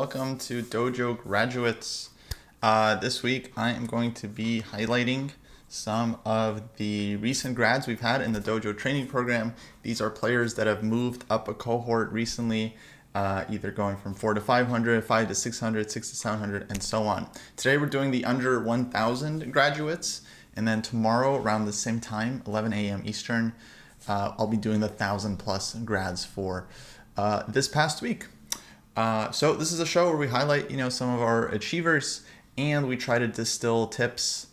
welcome to Dojo Graduates. This week I am going to be highlighting some of the recent grads we've had in the Dojo Training Program. These are players that have moved up a cohort recently, either going from 4 to 500, 5 to 600, 6 to 700, and so on. Today we're doing the under 1,000 graduates, and then tomorrow around the same time, 11 a.m. Eastern, I'll be doing the 1,000 plus grads for this past week. So this is a show where we highlight, some of our achievers, and we try to distill tips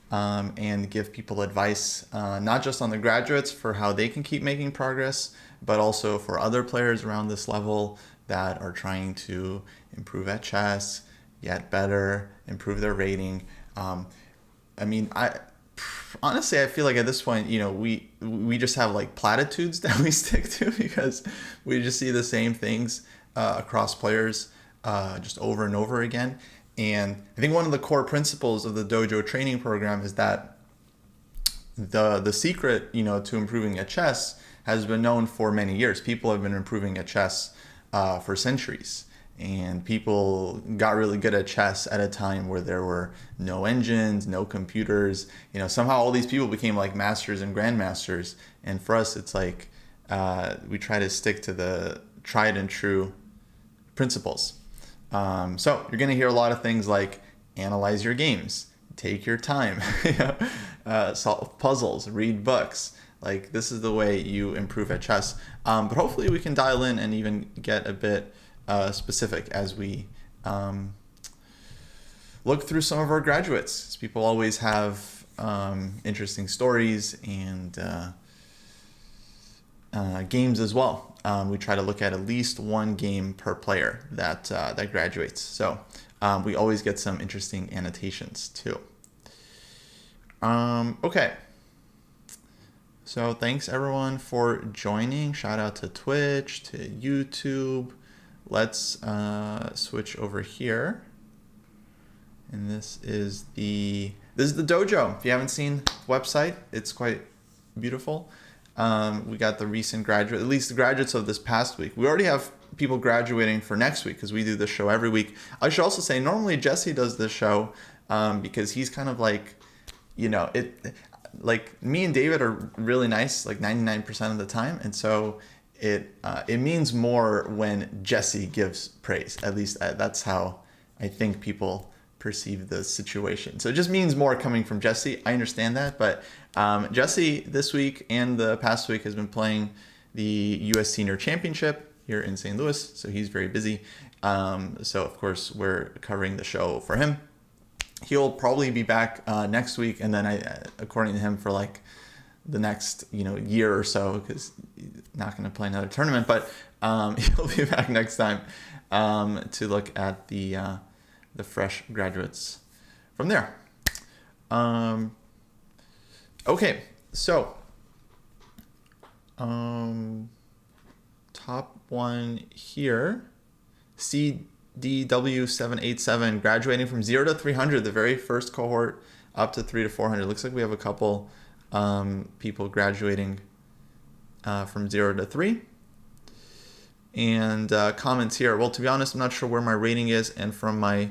and give people advice, not just on the graduates for how they can keep making progress, but also for other players around this level that are trying to improve at chess, get better, improve their rating. Honestly, I feel like at this point, we just have like platitudes that we stick to because we just see the same things across players just over and over again. And I think one of the core principles of the Dojo Training Program is that the secret, to improving at chess has been known for many years. People have been improving at chess for centuries. And people got really good at chess at a time where there were no engines, no computers. Somehow all these people became like masters and grandmasters. And for us, it's like we try to stick to the tried and true principles. So you're going to hear a lot of things like analyze your games, take your time, solve puzzles, read books. Like this is the way you improve at chess. But hopefully we can dial in and even get a bit specific as we look through some of our graduates. People always have interesting stories and games as well. We try to look at least one game per player that graduates. So we always get some interesting annotations too. Okay. So thanks everyone for joining. Shout out to Twitch, to YouTube. Let's switch over here. And this is the dojo. If you haven't seen the website, it's quite beautiful. We got the recent graduate, at least the graduates of this past week. We already have people graduating for next week because we do this show every week. I should also say normally Jesse does this show because he's kind of like, like me and David are really nice, like 99% of the time, and so it means more when Jesse gives praise. At least that's how I think people perceive the situation. So it just means more coming from Jesse. I understand that, but Jesse this week and the past week has been playing the U.S. Senior Championship here in St. Louis, so he's very busy. So of course we're covering the show for him. He'll probably be back next week, and then according to him, for like the next year or so, because he's not going to play another tournament, but he'll be back next time to look at the fresh graduates from there. Okay, so top one here, CDW787, graduating from 0 to 300, the very first cohort, up to 3 to 400. Looks like we have a couple people graduating from 0 to 3. And comments here. Well, to be honest, I'm not sure where my rating is, and from my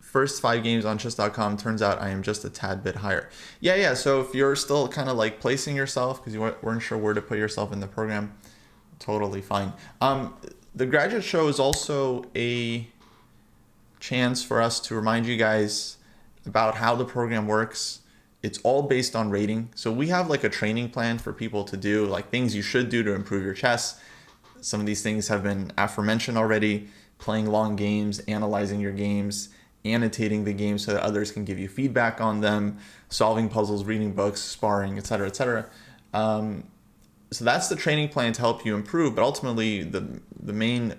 first 5 games on chess.com, turns out I am just a tad bit higher. Yeah. So if you're still kind of like placing yourself because you weren't sure where to put yourself in the program, totally fine. The graduate show is also a chance for us to remind you guys about how the program works. It's all based on rating. So we have like a training plan for people to do, like things you should do to improve your chess. Some of these things have been aforementioned already: playing long games, analyzing your games, annotating the games so that others can give you feedback on them, solving puzzles, reading books, sparring, etc., etc. So that's the training plan to help you improve, but ultimately the main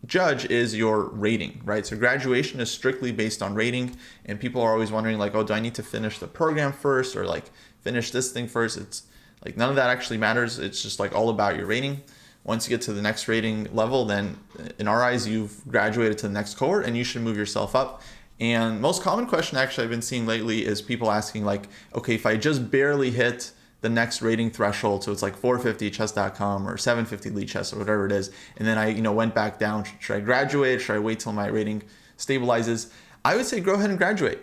judge is your rating, right? So graduation is strictly based on rating, and people are always wondering like, oh, do I need to finish the program first or like finish this thing first? It's like none of that actually matters. It's just like all about your rating. Once you get to the next rating level, then in our eyes, you've graduated to the next cohort and you should move yourself up. And most common question actually I've been seeing lately is people asking like, okay, if I just barely hit the next rating threshold. So it's like 450 chess.com or 750 lead chess or whatever it is. And then I, went back down. Should I graduate? Should I wait till my rating stabilizes? I would say go ahead and graduate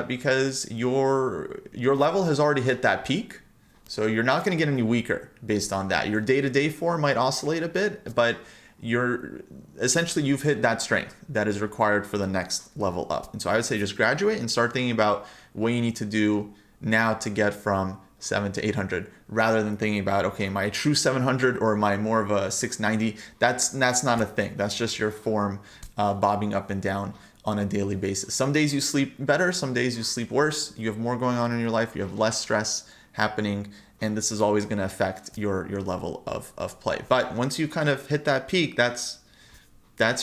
because your level has already hit that peak. So you're not going to get any weaker based on that. Your day-to-day form might oscillate a bit, but you've hit that strength that is required for the next level up. And so I would say just graduate and start thinking about what you need to do now to get from 7 to 800, rather than thinking about, okay, am I a true 700 or am I more of a 690? That's not a thing. That's just your form bobbing up and down on a daily basis. Some days you sleep better, some days you sleep worse. You have more going on in your life, you have less stress happening, and this is always going to affect your level of play. But once you kind of hit that peak, that's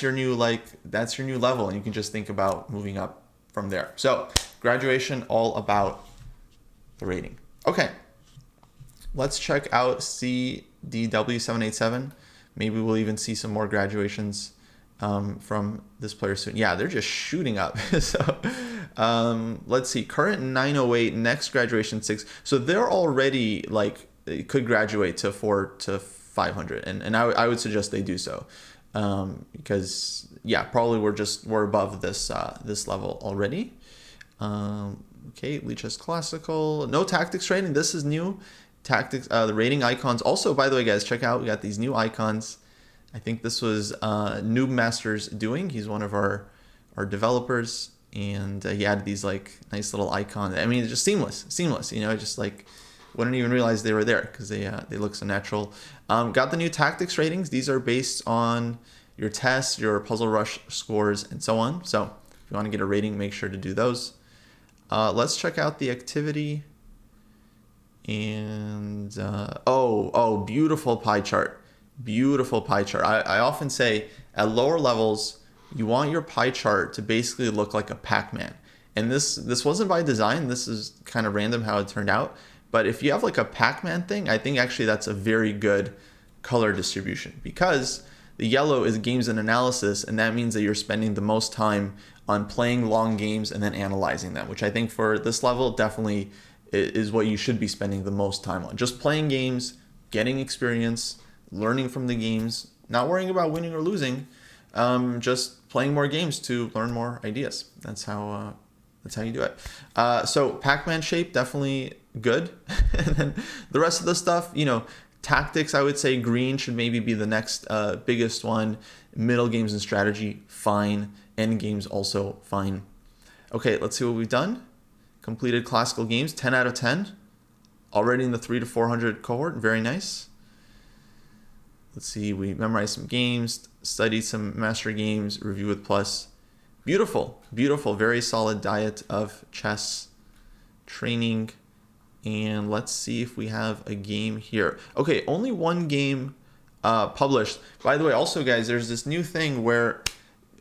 your new level, and you can just think about moving up from there. So graduation, all about the rating. Okay, let's check out CDW787. Maybe we'll even see some more graduations from this player soon. Yeah, they're just shooting up. So let's see, current 908, next graduation 6. So they're already could graduate to 4 to 500, and I would suggest they do so because probably we're above this level already. Okay, Lead Chess Classical, no tactics training. This is new. Tactics, the rating icons. Also, by the way, guys, check out, we got these new icons. I think this was Noob Master's doing. He's one of our developers, and he added these nice little icons. I mean, it's just seamless. Just wouldn't even realize they were there because they look so natural. Got the new tactics ratings. These are based on your tests, your Puzzle Rush scores, and so on. So if you want to get a rating, make sure to do those. Let's check out the activity. And beautiful pie chart. Beautiful pie chart. I often say at lower levels, you want your pie chart to basically look like a Pac-Man. And this wasn't by design. This is kind of random how it turned out. But if you have a Pac-Man thing, I think actually that's a very good color distribution, because the yellow is games and analysis, and that means that you're spending the most time on playing long games and then analyzing them, which I think for this level definitely is what you should be spending the most time on. Just playing games, getting experience, learning from the games, not worrying about winning or losing, just playing more games to learn more ideas. That's how you do it. So Pac-Man shape, definitely good. And then the rest of the stuff, tactics, I would say green should maybe be the next biggest one. Middle games and strategy, fine. End games also fine. Okay, let's see what we've done. Completed classical games, 10 out of 10. Already in the 3 to 400 cohort, very nice. Let's see, we memorized some games, studied some master games, review with plus. Beautiful, beautiful, very solid diet of chess training. And let's see if we have a game here. Okay, only one game published. By the way, also guys, there's this new thing where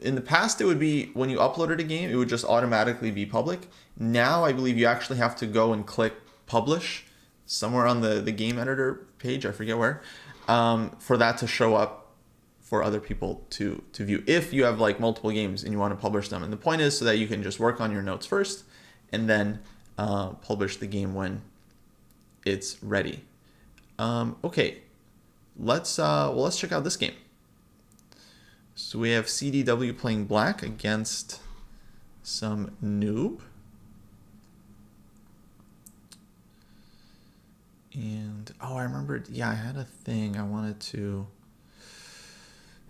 in the past it would be when you uploaded a game, it would just automatically be public. Now I believe you actually have to go and click publish somewhere on the game editor page, I forget where, for that to show up for other people to view, if you have multiple games and you want to publish them. And the point is so that you can just work on your notes first and then publish the game when it's ready. Okay, let's check out this game. So we have CDW playing black against some noob. And I remembered, I had a thing I wanted to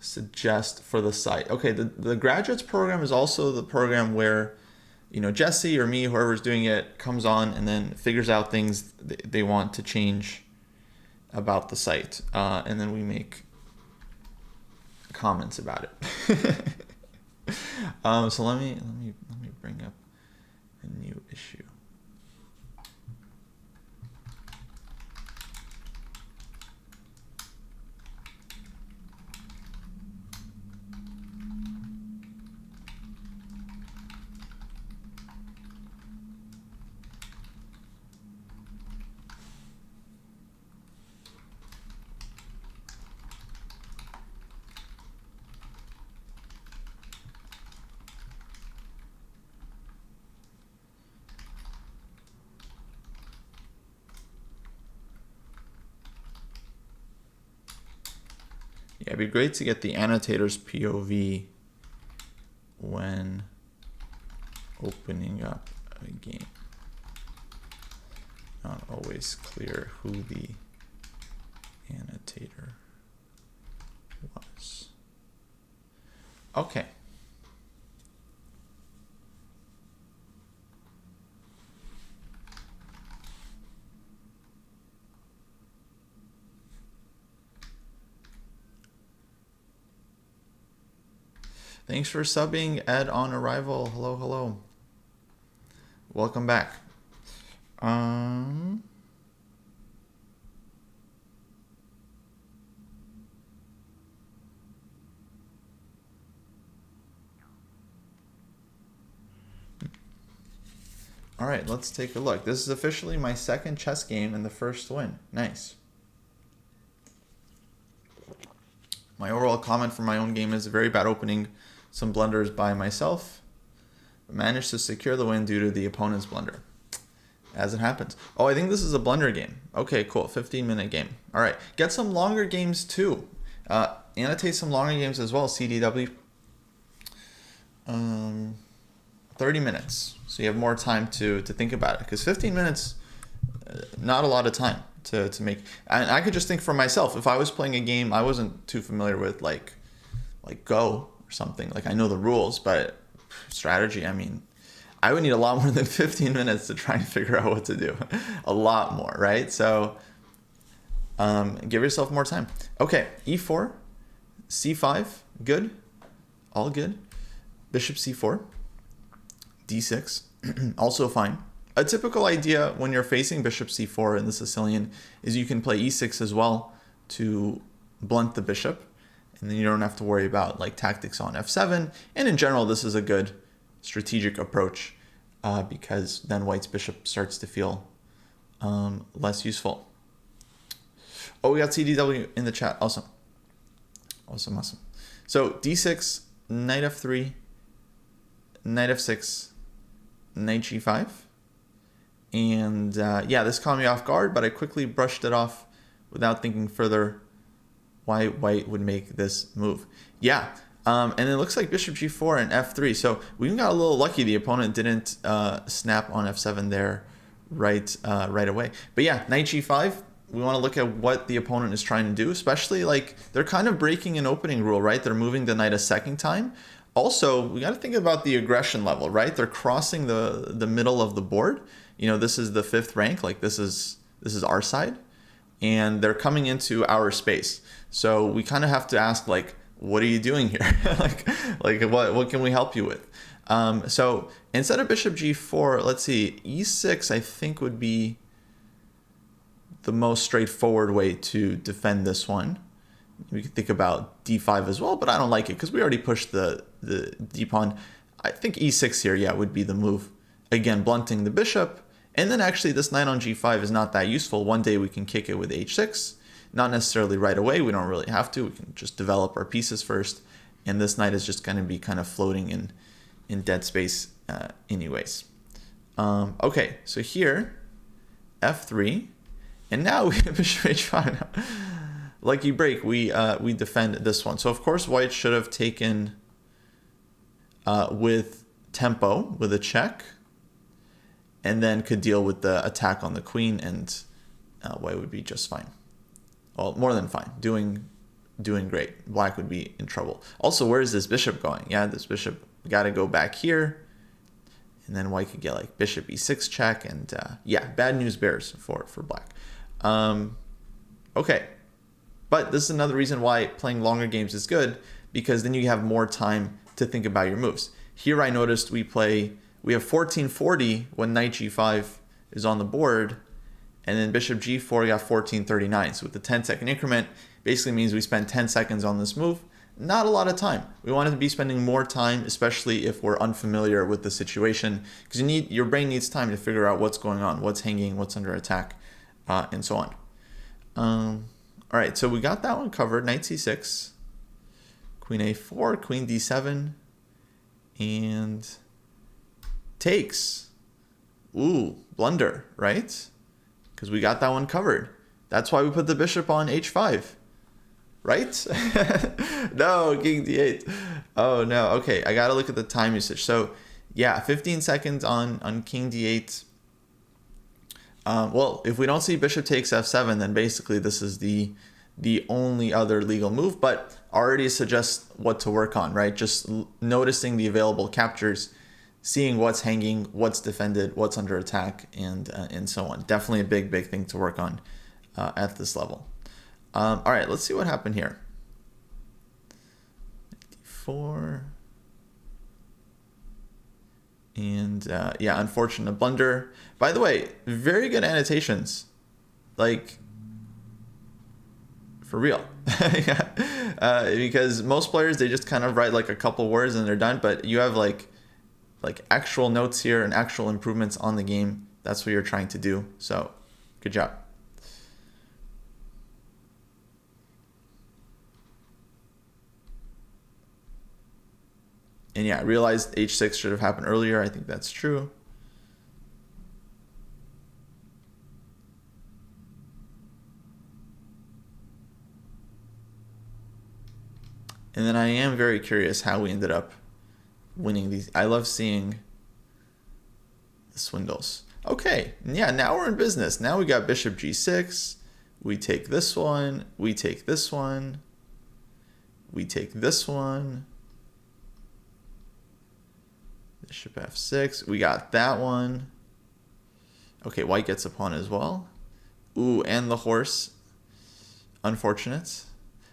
suggest for the site. Okay, the graduates program is also the program where Jesse or me, whoever's doing it, comes on and then figures out things they want to change about the site, and then we make comments about it. So let me bring up a new issue. Yeah, it'd be great to get the annotator's POV when opening up a game. Not always clear who the annotator was. Okay. Thanks for subbing, Ed on arrival. Hello, hello. Welcome back. All right, let's take a look. This is officially my second chess game and the first win. Nice. My overall comment for my own game is a very bad opening, some blunders by myself. Managed to secure the win due to the opponent's blunder. As it happens. Oh, I think this is a blunder game. Okay, cool. 15-minute game. All right. Get some longer games too. Annotate some longer games as well, CDW. 30 minutes. So you have more time to think about it. Because 15 minutes, not a lot of time to make. And I could just think for myself. If I was playing a game I wasn't too familiar with, like Go or something. Like I know the rules, but strategy, I mean, I would need a lot more than 15 minutes to try and figure out what to do. A lot more, right? So give yourself more time. Okay, e4, c5, good, all good. Bishop c4, d6, also fine. A typical idea when you're facing bishop c4 in the Sicilian is you can play e6 as well to blunt the bishop, and then you don't have to worry about like tactics on f7. And in general, this is a good strategic approach because then white's bishop starts to feel less useful. Oh, we got CDW in the chat. Awesome. Awesome, awesome. So d6, knight f3, knight f6, knight g5. And yeah, this caught me off guard, but I quickly brushed it off without thinking further why white would make this move. Yeah. And it looks like bishop g4 and f3. So we got a little lucky. The opponent didn't snap on f7 there right away. But yeah, knight g5. We want to look at what the opponent is trying to do, especially like they're kind of breaking an opening rule, right? They're moving the knight a second time. Also, we got to think about the aggression level, right? They're crossing the middle of the board. You know, this is the 5th rank. Like this is our side, and they're coming into our space. So we kind of have to ask, like, what are you doing here? like what can we help you with? So instead of bishop g4, let's see, e6 I think would be the most straightforward way to defend this one. We could think about d5 as well, but I don't like it because we already pushed the d pawn. I think e6 here, yeah, would be the move. Again, blunting the bishop. And then actually this knight on g5 is not that useful. One day we can kick it with h6. Not necessarily right away. We don't really have to. We can just develop our pieces first. And this knight is just going to be kind of floating in dead space anyways. Okay, so here, f3. And now we have bishop h5. Lucky break, we defend this one. So of course white should have taken with tempo, with a check, and then could deal with the attack on the queen, and white would be just fine. Well, more than fine, doing great. Black would be in trouble. Also, where is this bishop going? Yeah, this bishop got to go back here, and then white could get like bishop e6 check, and yeah, bad news bears for black. Okay. But this is another reason why playing longer games is good, because then you have more time to think about your moves. Here I noticed we have 1440 when knight g5 is on the board, and then bishop g4 got 1439. So with the 10-second increment, basically means we spend 10 seconds on this move. Not a lot of time. We want to be spending more time, especially if we're unfamiliar with the situation, because your brain needs time to figure out what's going on, what's hanging, what's under attack, and so on. All right, so we got that one covered. Knight c6, queen a4, queen d7, and takes. Ooh, blunder, right? Because we got that one covered. That's why we put the bishop on h5. right? No, king d8. Oh no. Okay, I gotta look at the time usage. So yeah, 15 seconds on king d8. Well, if we don't see bishop takes f7, then basically this is the only other legal move, but already suggests what to work on, right? Just noticing the available captures, seeing what's hanging, what's defended, what's under attack, and so on. Definitely a big thing to work on at this level. All right, let's see what happened here. 4. And yeah, unfortunate blunder. By the way, very good annotations. Like, for real. Yeah. Because most players, they just kind of write like a couple words and they're done. But you have like actual notes here and actual improvements on the game. That's what you're trying to do. So, good job. And yeah, I realized h6 should have happened earlier. I think that's true. And then I am very curious how we ended up winning these. I love seeing the swindles. Okay, yeah, now we're in business. Now we got bishop g6. We take this one. We take this one. We take this one. Bishop f6. We got that one. Okay, white gets a pawn as well. Ooh, and the horse. Unfortunate.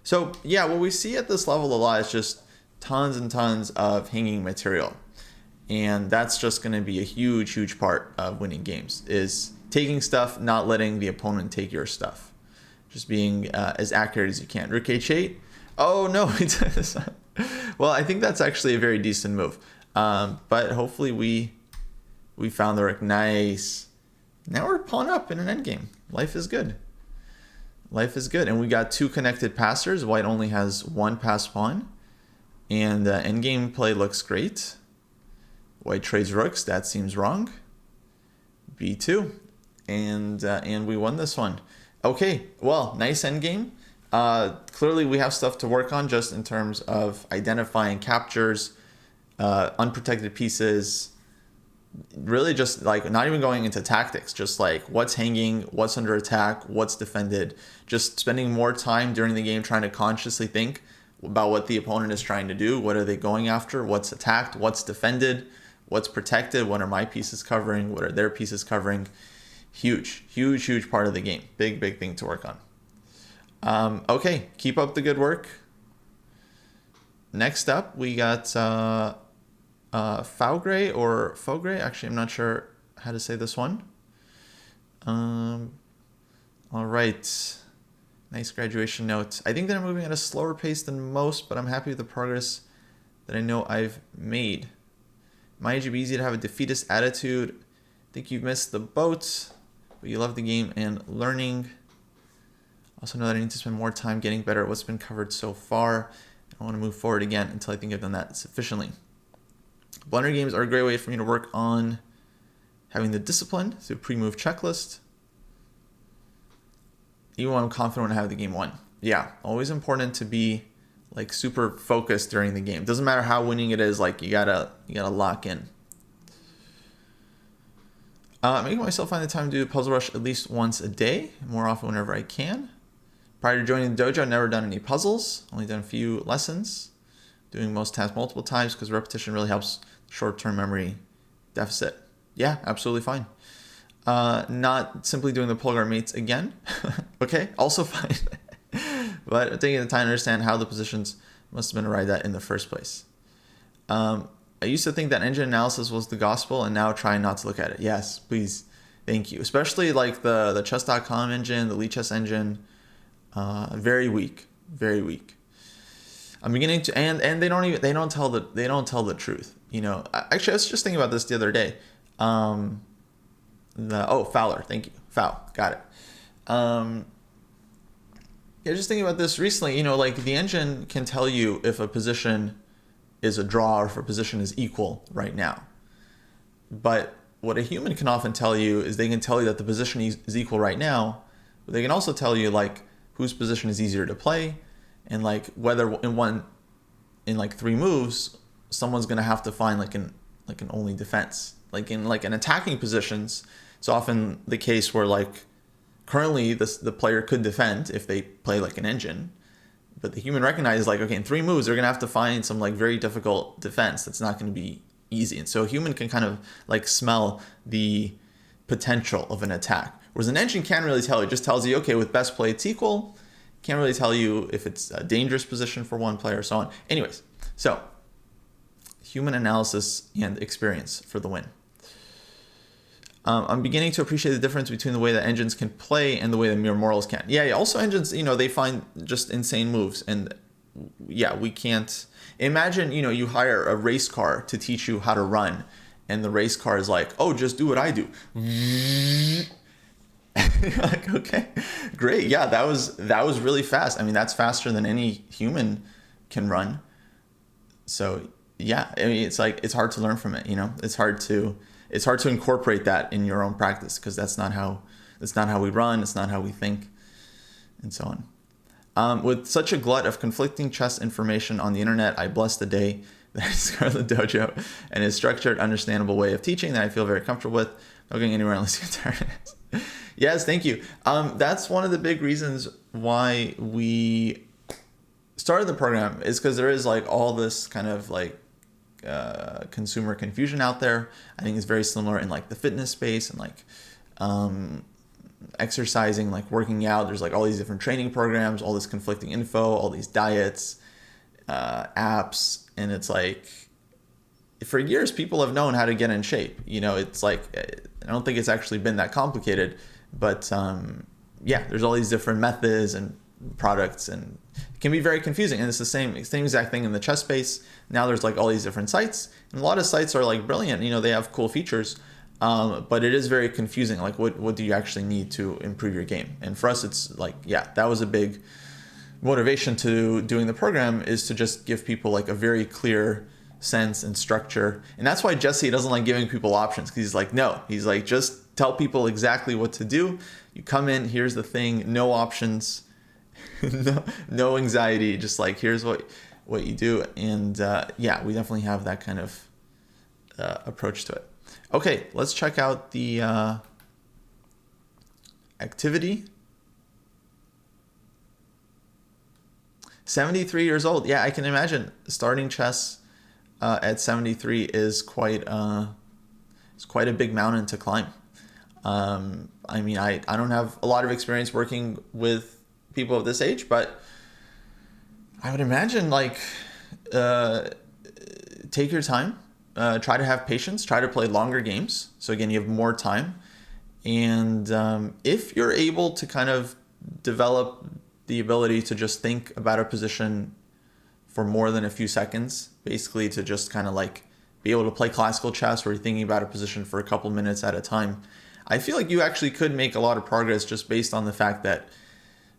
So yeah, what we see at this level a lot is just tons and tons of hanging material. And that's just going to be a huge part of winning games, is taking stuff, not letting the opponent take your stuff. Just being as accurate as you can. Rook h8. Oh no, well, I think that's actually a very decent move. But hopefully we found the rook. Nice. Now we're pawn up in an endgame. Life is good. Life is good. And we got 2 connected passers. White only has 1 passed pawn. And endgame play looks great. White trades rooks. That seems wrong. b2. And we won this one. Okay, well, nice endgame. Clearly we have stuff to work on just in terms of identifying captures, unprotected pieces, really just like not even going into tactics, just like what's hanging, what's under attack, what's defended, just spending more time during the game trying to consciously think about what the opponent is trying to do, what are they going after, what's attacked, what's defended, what's protected, what are my pieces covering, what are their pieces covering. Huge part of the game. Big thing to work on. Okay, keep up the good work. Next up, we got Faugre or Faugre. Actually, I'm not sure how to say this one. All right. Nice graduation note. I think that I'm moving at a slower pace than most, but I'm happy with the progress that I know I've made. Might be easy to have a defeatist attitude. I think you've missed the boat, but you love the game and learning. Also know that I need to spend more time getting better at what's been covered so far. I want to move forward again until I think I've done that sufficiently. Blunder games are a great way for me to work on having the discipline through pre-move checklist. Even when I'm confident when I have the game won. Yeah, always important to be like super focused during the game. Doesn't matter how winning it is, like you gotta lock in. Making myself find the time to do Puzzle Rush at least once a day, more often whenever I can. Prior to joining the dojo, I've never done any puzzles, only done a few lessons. Doing most tasks multiple times because repetition really helps short-term memory deficit. Yeah, absolutely fine. Not simply doing the polar mates again. Okay, also fine. But taking the time to understand how the positions must have been arrived at in the first place. I used to think that engine analysis was the gospel, and now trying not to look at it. Yes, please. Thank you. Especially like the chess.com engine, the Lee Chess engine. Very weak. Very weak. I'm beginning to, and they don't tell the truth. You know, actually, I was just thinking about this the other day. Fowler, thank you. Foul, got it. Yeah, just thinking about this recently. You know, like the engine can tell you if a position is a draw or if a position is equal right now. But what a human can often tell you is they can tell you that the position is equal right now, but they can also tell you like whose position is easier to play, And like whether in like 3 moves, someone's gonna have to find like an only defense. Like in attacking positions, it's often the case where like currently the player could defend if they play like an engine, but the human recognizes like, okay, in 3 moves they're gonna have to find some like very difficult defense that's not gonna be easy. And so a human can kind of like smell the potential of an attack, whereas an engine can't really tell. It just tells you, okay, with best play it's equal. Can't really tell you if it's a dangerous position for one player, so on. Anyways, so human analysis and experience for the win. I'm beginning to appreciate the difference between the way that engines can play and the way that mere mortals can. Yeah, also engines, they find just insane moves. And yeah, we can't imagine, you hire a race car to teach you how to run. And the race car is like, oh, just do what I do. Like, okay, great. Yeah, that was really fast. I mean, that's faster than any human can run. So yeah, I mean, it's like, it's hard to learn from it. It's hard to incorporate that in your own practice, because that's not how we run. It's not how we think, and so on. With such a glut of conflicting chess information on the internet, I bless the day that I discovered the dojo and its structured, understandable way of teaching that I feel very comfortable with. Not going anywhere unless you turn it. Yes, thank you. That's one of the big reasons why we started the program, is because there is like all this kind of like consumer confusion out there. I think it's very similar in like the fitness space and like exercising, like working out. There's like all these different training programs, all this conflicting info, all these diets, apps, and it's like for years people have known how to get in shape. It's like I don't think it's actually been that complicated, but yeah, there's all these different methods and products, and it can be very confusing. And it's the same exact thing in the chess space. Now there's like all these different sites, and a lot of sites are like brilliant. They have cool features, but it is very confusing. Like what do you actually need to improve your game? And for us, it's like, yeah, that was a big motivation to doing the program, is to just give people like a very clear sense and structure. And that's why Jesse doesn't like giving people options, because he's like, no, he's like, just tell people exactly what to do. You come in, here's the thing, no options, no anxiety, just like, here's what you do. And yeah, we definitely have that kind of approach to it. Okay, let's check out the activity. 73 years old. Yeah, I can imagine starting chess at 73 is quite a big mountain to climb. I mean, I don't have a lot of experience working with people of this age, but I would imagine like take your time, try to have patience, try to play longer games. So again, you have more time. And if you're able to kind of develop the ability to just think about a position for more than a few seconds, basically to just kind of like be able to play classical chess where you're thinking about a position for a couple minutes at a time, I feel like you actually could make a lot of progress just based on the fact that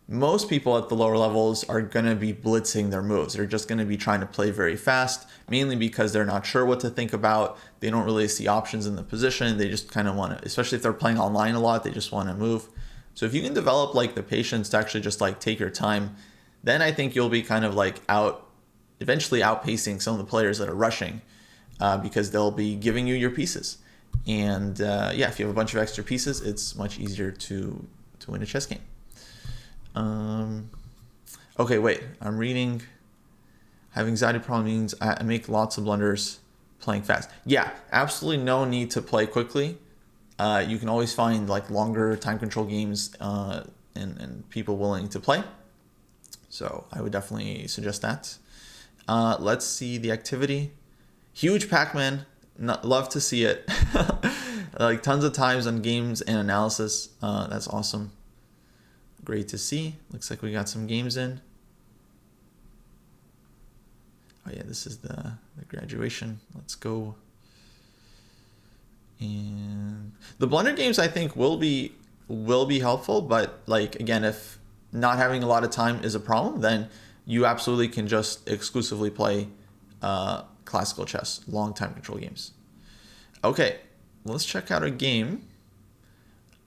most people at the lower levels are going to be blitzing their moves. They're just going to be trying to play very fast, mainly because they're not sure what to think about. They don't really see options in the position. They just kind of want to, especially if they're playing online a lot, they just want to move. So if you can develop like the patience to actually just like take your time, then I think you'll be kind of like eventually outpacing some of the players that are rushing, because they'll be giving you your pieces. And yeah, if you have a bunch of extra pieces, it's much easier to win a chess game. Okay, wait, I'm reading. I have anxiety problem means I make lots of blunders playing fast. Yeah, absolutely no need to play quickly. You can always find like longer time control games and people willing to play. So I would definitely suggest that. Let's see the activity. Huge Pac-Man. Love to see it. Like tons of times on games and analysis. That's awesome. Great to see. Looks like we got some games in. Oh yeah, this is the graduation. Let's go. And the blunder games I think will be helpful, but like again, if not having a lot of time is a problem, then you absolutely can just exclusively play classical chess, long time control games. Okay, let's check out a game.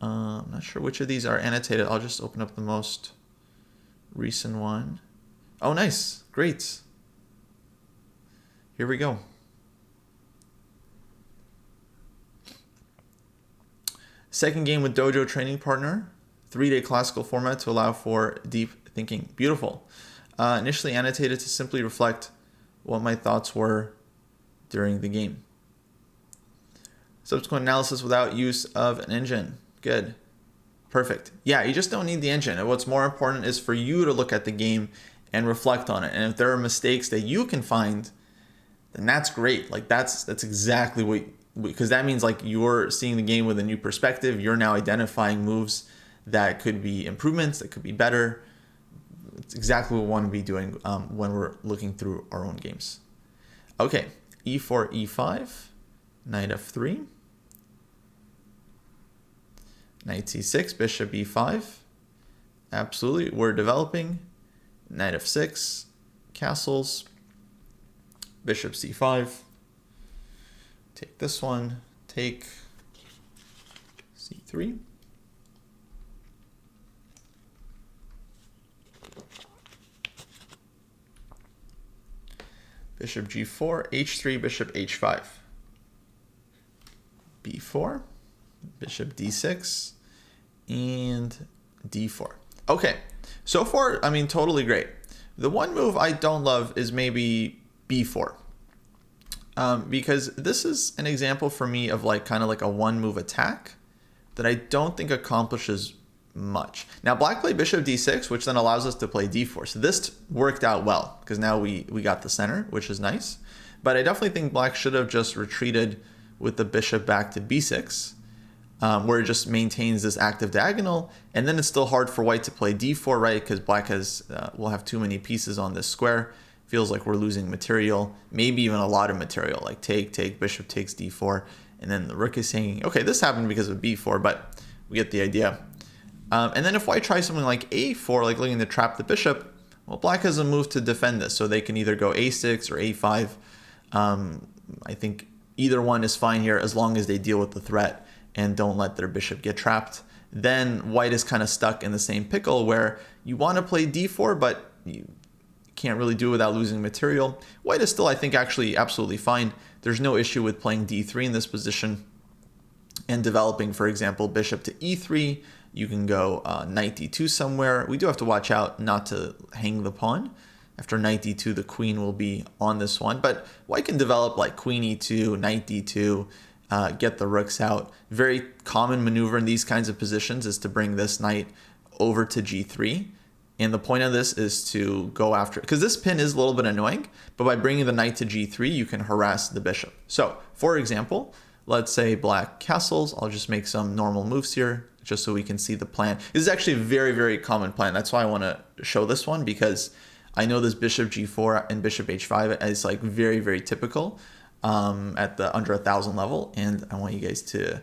I'm not sure which of these are annotated. I'll just open up the most recent one. Oh, nice. Great. Here we go. Second game with Dojo Training Partner. 3-day classical format to allow for deep thinking. Beautiful. Initially annotated to simply reflect what my thoughts were during the game. Subsequent analysis without use of an engine. Good. Perfect. Yeah, you just don't need the engine. And what's more important is for you to look at the game and reflect on it. And if there are mistakes that you can find, then that's great. Like that's exactly what, because that means like you're seeing the game with a new perspective. You're now identifying moves that could be improvements, that could be better. It's exactly what we want to be doing when we're looking through our own games. Okay, e4, e5, knight f3, knight c6, bishop e5. Absolutely, we're developing. Knight f6, castles, bishop c5. Take this one, take c3. Bishop g4, h3, bishop h5. b4, bishop d6, and d4. Okay, so far, I mean, totally great. The one move I don't love is maybe b4. Because this is an example for me of like kind of like a one move attack that I don't think accomplishes much. Now black played bishop d6, which then allows us to play d4. So this worked out well because now we got the center, which is nice. But I definitely think black should have just retreated with the bishop back to b6, where it just maintains this active diagonal. And then it's still hard for white to play d4, right? Because black has will have too many pieces on this square. Feels like we're losing material, maybe even a lot of material, like take, bishop takes d4, and then the rook is hanging. Okay, this happened because of b4, but we get the idea. And then if white tries something like a4, like looking to trap the bishop, well, black has a move to defend this, so they can either go a6 or a5. I think either one is fine here as long as they deal with the threat and don't let their bishop get trapped. Then white is kind of stuck in the same pickle where you want to play d4, but you can't really do it without losing material. White is still, I think, actually absolutely fine. There's no issue with playing d3 in this position and developing, for example, bishop to e3. You can go knight d2 somewhere. We do have to watch out not to hang the pawn. After knight d2, the queen will be on this one. But white can develop like queen e2, knight d2, get the rooks out. Very common maneuver in these kinds of positions is to bring this knight over to g3. And the point of this is to go after, because this pin is a little bit annoying, but by bringing the knight to g3, you can harass the bishop. So, for example, let's say black castles. I'll just make some normal moves here, just so we can see the plan. This is actually a very, very common plan. That's why I want to show this one, because I know this bishop g4 and bishop h5 is like very, very typical at the under 1,000 level, and I want you guys to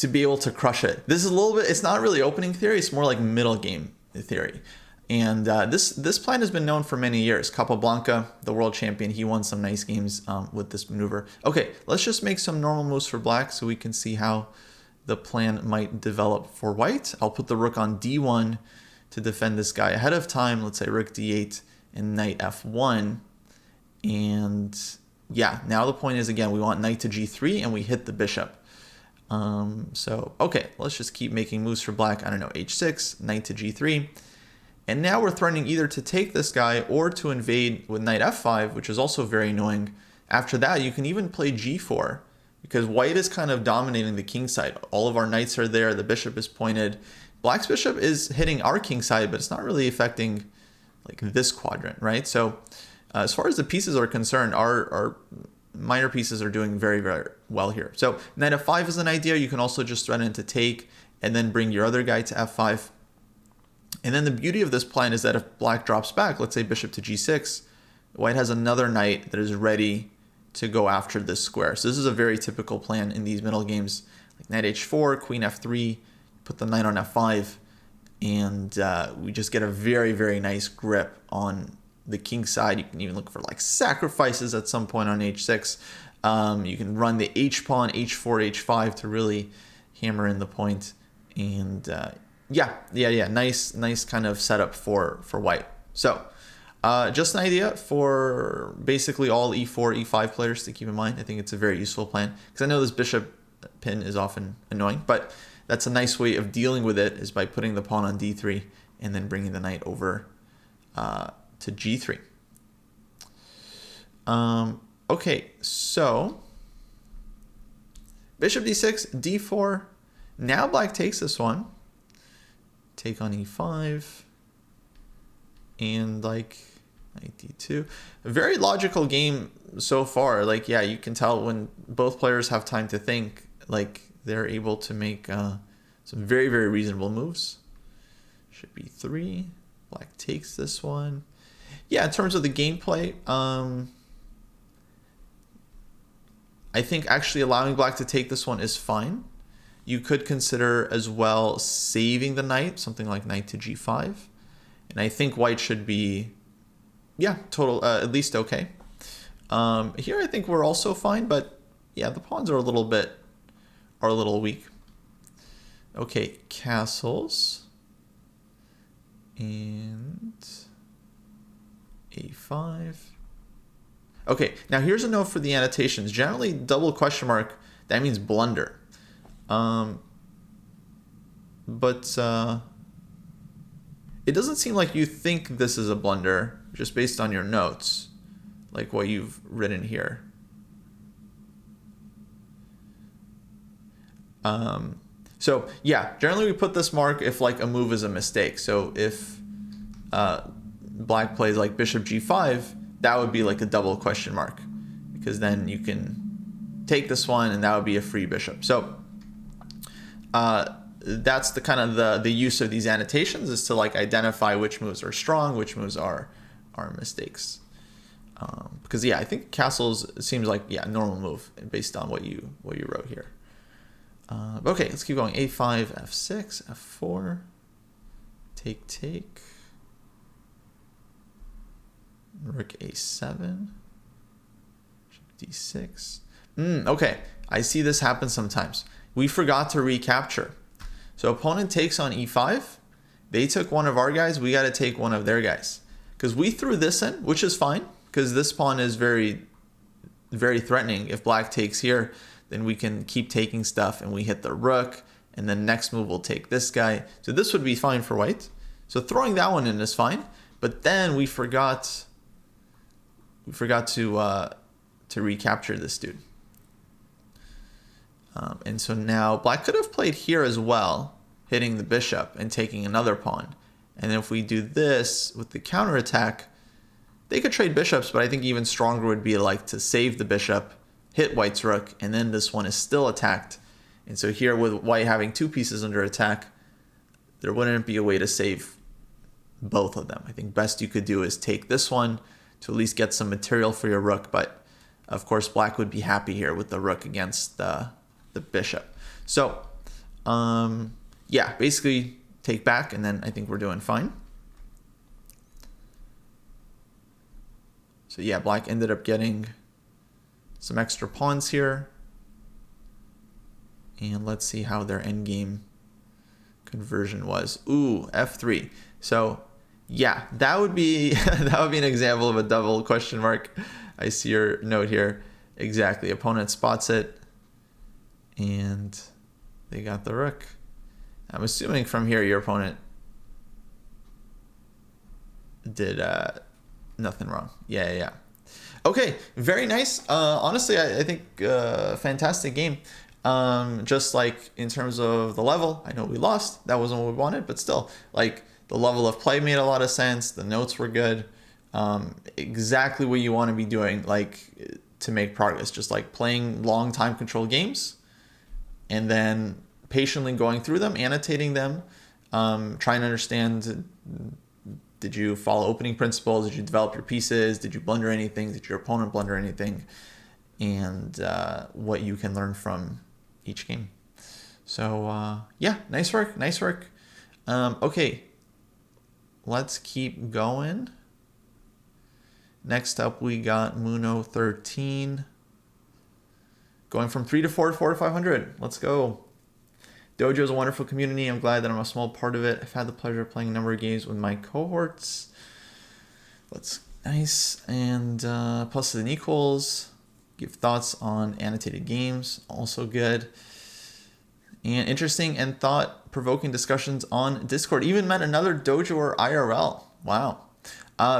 be able to crush it. This is a little bit, it's not really opening theory, it's more like middle game theory. And this plan has been known for many years. Capablanca, the world champion, he won some nice games with this maneuver. Okay, let's just make some normal moves for black so we can see how the plan might develop for white. I'll put the rook on d1 to defend this guy ahead of time. Let's say rook d8 and knight f1. And yeah, now the point is, again, we want knight to g3 and we hit the bishop. So, okay, let's just keep making moves for black. I don't know, h6, knight to g3. And now we're threatening either to take this guy or to invade with knight f5, which is also very annoying. After that, you can even play g4, because white is kind of dominating the king side. All of our knights are there, the bishop is pointed. Black's bishop is hitting our king side, but it's not really affecting like this quadrant, right? So as far as the pieces are concerned, our minor pieces are doing very, very well here. So knight f5 is an idea. You can also just threaten to take and then bring your other guy to f5. And then the beauty of this plan is that if black drops back, let's say bishop to g6, white has another knight that is ready to go after this square. So this is a very typical plan in these middle games, like knight h4, queen f3, put the knight on f5, and we just get a very, very nice grip on the king side. You can even look for like sacrifices at some point on h6. You can run the h pawn, h4, h5 to really hammer in the point. And yeah, nice kind of setup for white. So Just an idea for basically all e4, e5 players to keep in mind. I think it's a very useful plan because I know this bishop pin is often annoying, but that's a nice way of dealing with it is by putting the pawn on d3 and then bringing the knight over to g3. Okay, so bishop d6, d4. Now black takes this one. Take on e5. And like knight d2. A very logical game so far. Like, yeah, you can tell when both players have time to think, like they're able to make some very, very reasonable moves. Should be 3. Black takes this one. Yeah, in terms of the gameplay, I think actually allowing black to take this one is fine. You could consider as well saving the knight, something like knight to g5. And I think white should be, yeah, at least okay. Here I think we're also fine, but yeah, the pawns are a little weak. Okay, castles. And a5. Okay, now here's a note for the annotations. Generally, double question mark, that means blunder. But it doesn't seem like you think this is a blunder, just based on your notes, like what you've written here. So yeah, generally we put this mark if like a move is a mistake. So if black plays like bishop g5, that would be like a double question mark, because then you can take this one and that would be a free bishop. So that's the kind of the use of these annotations, is to like identify which moves are strong, which moves are mistakes. Because yeah, I think castles seems like, yeah, normal move based on what you wrote here. Okay, let's keep going. a5, f6, f4, take, rook a7, d6. Okay, I see this happen sometimes. We forgot to recapture. So opponent takes on e5. They took one of our guys. We got to take one of their guys. Because we threw this in, which is fine, because this pawn is very, very threatening. If black takes here, then we can keep taking stuff and we hit the rook. And then next move we'll take this guy. So this would be fine for white. So throwing that one in is fine. But then we forgot to recapture this dude. And so now black could have played here as well, hitting the bishop and taking another pawn. And if we do this with the counterattack, they could trade bishops, but I think even stronger would be like to save the bishop, hit white's rook, and then this one is still attacked. And so here with white having two pieces under attack, there wouldn't be a way to save both of them. I think best you could do is take this one to at least get some material for your rook, but of course black would be happy here with the rook against the bishop. So yeah, basically take back, and then I think we're doing fine. So yeah, black ended up getting some extra pawns here. And let's see how their endgame conversion was. Ooh, f3. So yeah, that would be an example of a double question mark. I see your note here. Exactly. Opponent spots it, and they got the rook. I'm assuming from here your opponent did nothing wrong. Yeah. Okay, very nice. Honestly, I think fantastic game. Just like in terms of the level, I know we lost. That wasn't what we wanted, but still, like the level of play made a lot of sense. The notes were good. Exactly what you want to be doing, like to make progress. Just like playing long time control games, and then patiently going through them, annotating them, trying to understand, did you follow opening principles? Did you develop your pieces? Did you blunder anything? Did your opponent blunder anything? And what you can learn from each game. So yeah, nice work. Okay, let's keep going. Next up, we got Muno 13. Going from 3 to 4 to 4 to 500. Let's go. Dojo is a wonderful community. I'm glad that I'm a small part of it. I've had the pleasure of playing a number of games with my cohorts. Let's nice and pluses and equals. Give thoughts on annotated games, also good. And interesting and thought-provoking discussions on Discord. Even met another dojo or IRL. Wow.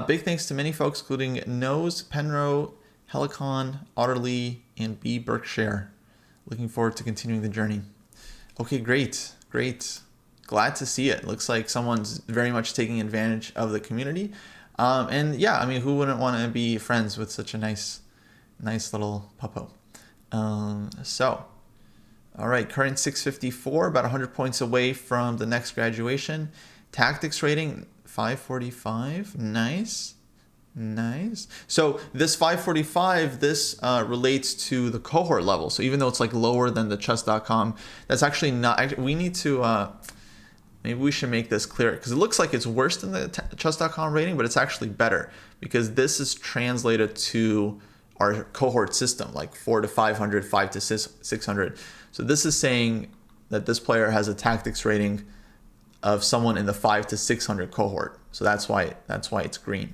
Big thanks to many folks, including Nose, Penro, Helicon, Otterly, and B. Berkshire. Looking forward to continuing the journey. Okay, great. Glad to see it. Looks like someone's very much taking advantage of the community. And yeah, I mean, who wouldn't want to be friends with such a nice little puppo? All right, current 654, about 100 points away from the next graduation. Tactics rating 545. Nice. So this 545, this relates to the cohort level. So even though it's like lower than the chess.com, that's actually not. We need to maybe we should make this clear, because it looks like it's worse than the chess.com rating, but it's actually better because this is translated to our cohort system, like 4 to 500, 5 to 600. So this is saying that this player has a tactics rating of someone in the 5 to 600 cohort. So that's why it's green.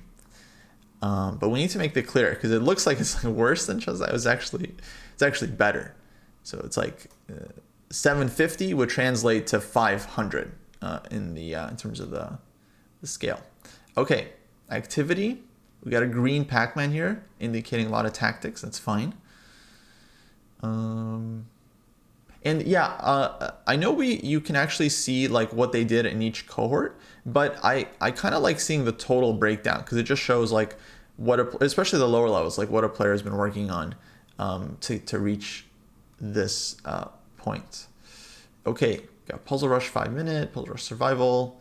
But we need to make that clear, because it looks like it's worse than chess. It's actually better. So it's like 750 would translate to 500 in terms of the scale. Okay, activity. We got a green Pac-Man here, indicating a lot of tactics. That's fine. And yeah, I know you can actually see like what they did in each cohort, but I kind of like seeing the total breakdown, because it just shows like especially the lower levels, like what a player has been working on to reach this point. Okay, got Puzzle Rush 5 Minute, Puzzle Rush Survival.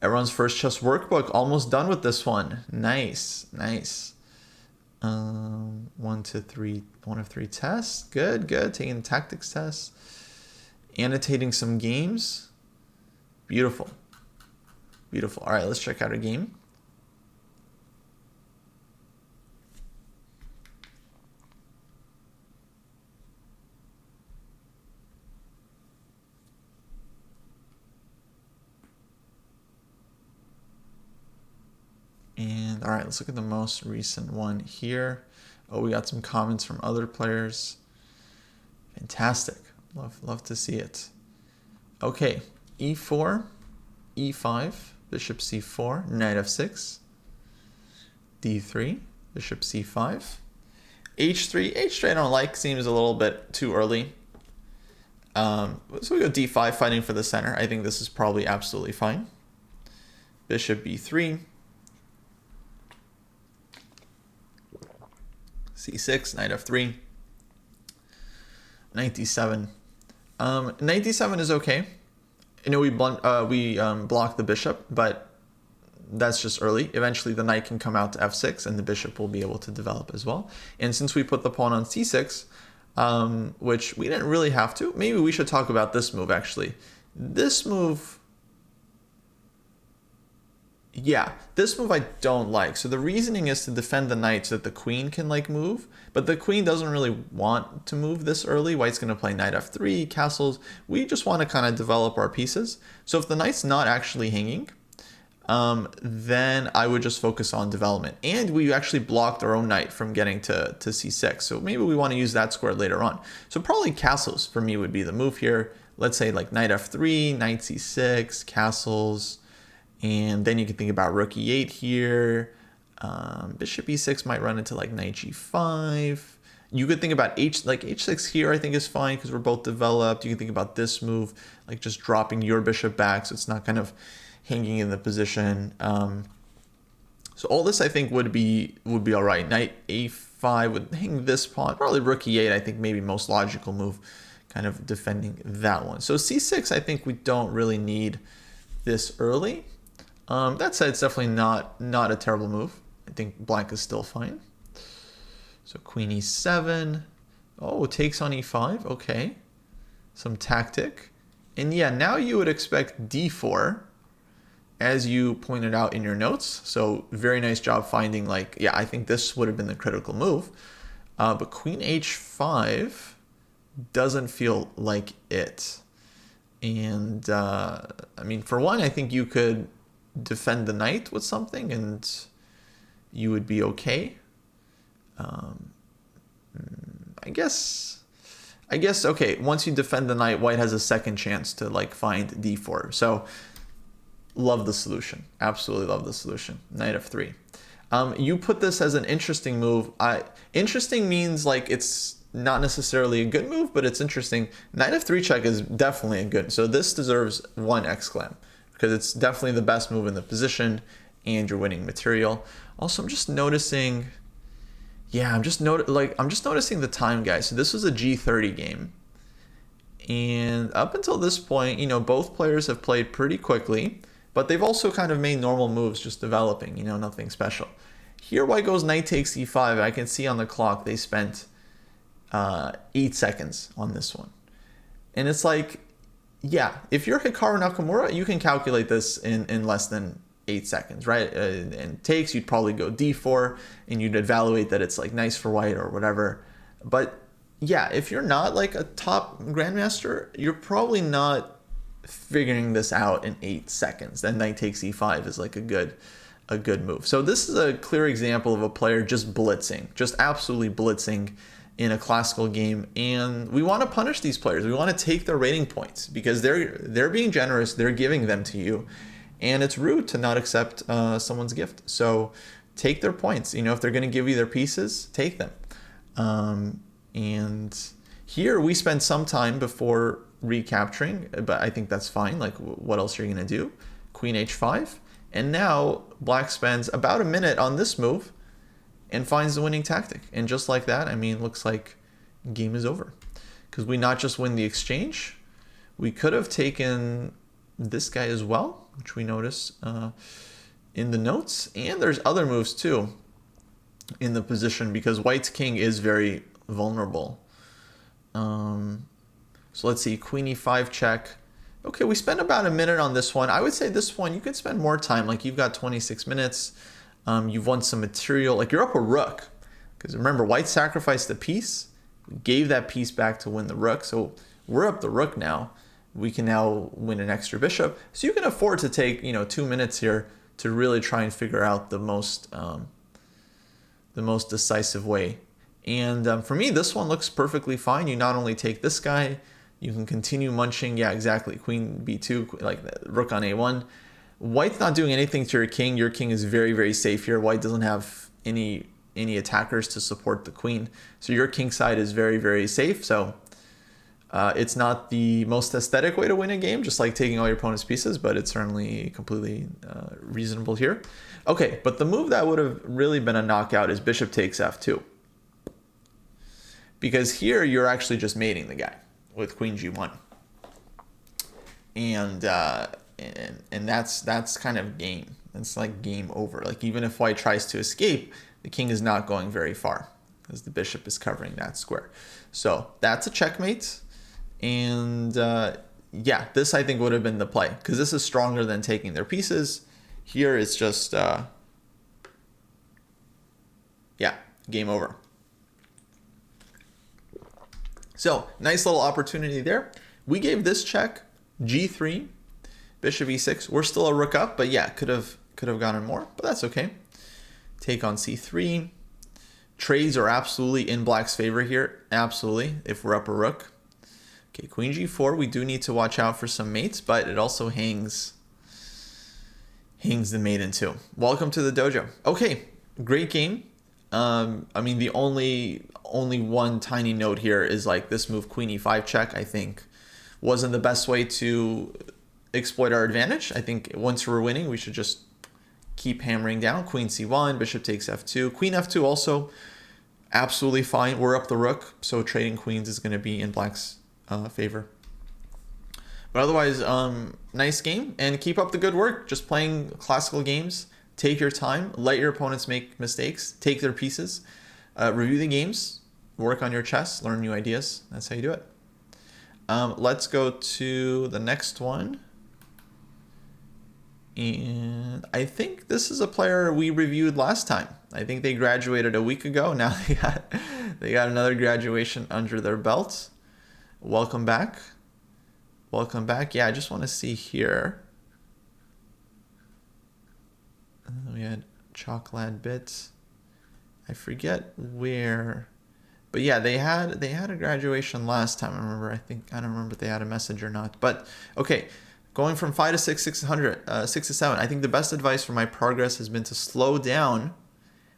Everyone's first chess workbook, almost done with this one. Nice. 1 to 3, 1 of 3 tests. Good. Taking the tactics test. Annotating some games. Beautiful. All right, let's check out a game. And all right, let's look at the most recent one here. Oh, we got some comments from other players. Fantastic. Love to see it. Okay, e4, e5, bishop c4, knight f6, d3, bishop c5, h3 I don't like, seems a little bit too early. So we go d5, fighting for the center. I think this is probably absolutely fine. Bishop b3, c6, knight f3, knight d7. Knight d7 is okay. I know we block the bishop, but that's just early. Eventually the knight can come out to f6 and the bishop will be able to develop as well. And since we put the pawn on c6, which we didn't really have to, maybe we should talk about this move actually. This move I don't like. So the reasoning is to defend the knight so that the queen can like move, but the queen doesn't really want to move this early. White's going to play knight f3, castles. We just want to kind of develop our pieces. So if the knight's not actually hanging, then I would just focus on development. And we actually blocked our own knight from getting to c6. So maybe we want to use that square later on. So probably castles for me would be the move here. Let's say like knight f3, knight c6, castles. And then you can think about rook e8 here. Bishop e6 might run into like knight g5. You could think about h6 here, I think is fine because we're both developed. You can think about this move, like just dropping your bishop back so it's not kind of hanging in the position. So all this I think would be all right. Knight a5 would hang this pawn. Probably rook e8, I think maybe most logical move, kind of defending that one. So c6, I think we don't really need this early. That said, it's definitely not a terrible move. I think black is still fine. So queen e7. Oh, takes on e5. Okay. Some tactic. And yeah, now you would expect d4, as you pointed out in your notes. So very nice job finding like, yeah, I think this would have been the critical move. But queen h5 doesn't feel like it. And I mean, for one, I think you could defend the knight with something, and you would be okay. I guess, okay, once you defend the knight, white has a second chance to like find d4. So love the solution. Absolutely love the solution. Knight f3. You put this as an interesting move. Interesting means like it's not necessarily a good move, but it's interesting. Knight f3 check is definitely a good. So this deserves 1 exclam because it's definitely the best move in the position and you're winning material. Also, I'm just noticing, yeah, I'm just noticing the time, guys. So this was a G30 game. And up until this point, you know, both players have played pretty quickly, but they've also kind of made normal moves, just developing, you know, nothing special. Here, white goes knight takes e5. I can see on the clock they spent 8 seconds on this one. And it's like, yeah, if you're Hikaru Nakamura, you can calculate this in less than 8 seconds, right? And takes, you'd probably go d4, and you'd evaluate that it's like nice for white or whatever. But yeah, if you're not like a top grandmaster, you're probably not figuring this out in 8 seconds. Then knight takes e5 is like a good move. So this is a clear example of a player just blitzing, just absolutely blitzing in a classical game. And we want to punish these players. We want to take their rating points because they're being generous. They're giving them to you. And it's rude to not accept someone's gift. So take their points. You know, if they're going to give you their pieces, take them. And here we spend some time before recapturing, but I think that's fine. Like, what else are you going to do? Queen h5. And now black spends about a minute on this move and finds the winning tactic. And just like that, I mean, looks like game is over. Because we not just win the exchange, we could have taken this guy as well, which we notice in the notes. And there's other moves too in the position because white's king is very vulnerable. So let's see, queen e5 check. Okay, we spent about a minute on this one. I would say this one, you could spend more time. Like you've got 26 minutes. You've won some material. Like you're up a rook. Because remember, white sacrificed a piece. We gave that piece back to win the rook. So we're up the rook now. We can now win an extra bishop. So you can afford to take, 2 minutes here to really try and figure out the most decisive way. And for me, this one looks perfectly fine. You not only take this guy, you can continue munching. Yeah, exactly. Queen b2, like rook on a1. White's not doing anything to your king. Your king is very, very safe here. White doesn't have any attackers to support the queen. So your king side is very, very safe. So it's not the most aesthetic way to win a game, just like taking all your opponent's pieces, but it's certainly completely reasonable here. Okay, but the move that would have really been a knockout is bishop takes f2. Because here you're actually just mating the guy with queen g1. And that's kind of game. It's like game over. Like even if white tries to escape, the king is not going very far because the bishop is covering that square. So that's a checkmate. And yeah, this I think would have been the play because this is stronger than taking their pieces. Here it's just, yeah, game over. So nice little opportunity there. We gave this check, g3, bishop e6. We're still a rook up, but yeah, could have gotten more, but that's okay. Take on c3. Trades are absolutely in black's favor here. Absolutely, if we're up a rook. Okay, queen g4. We do need to watch out for some mates, but it also hangs the mate in two. Welcome to the dojo. Okay, great game. I mean, the only one tiny note here is like this move, queen e5 check, I think wasn't the best way to exploit our advantage. I think once we're winning, we should just keep hammering down. Queen c1, bishop takes f2. Queen f2 also absolutely fine. We're up the rook, so trading queens is going to be in black's favor. But otherwise, nice game, and keep up the good work. Just playing classical games. Take your time. Let your opponents make mistakes. Take their pieces. Review the games. Work on your chess. Learn new ideas. That's how you do it. Let's go to the next one. And I think this is a player we reviewed last time. I think they graduated a week ago. Now they got another graduation under their belt. Welcome back. Welcome back. Yeah, I just want to see here. We had Chocolate Bit. I forget where, but yeah, they had a graduation last time. I remember. I don't remember if they had a message or not. But okay, going from 5 to 6, 6 to 7. I think the best advice for my progress has been to slow down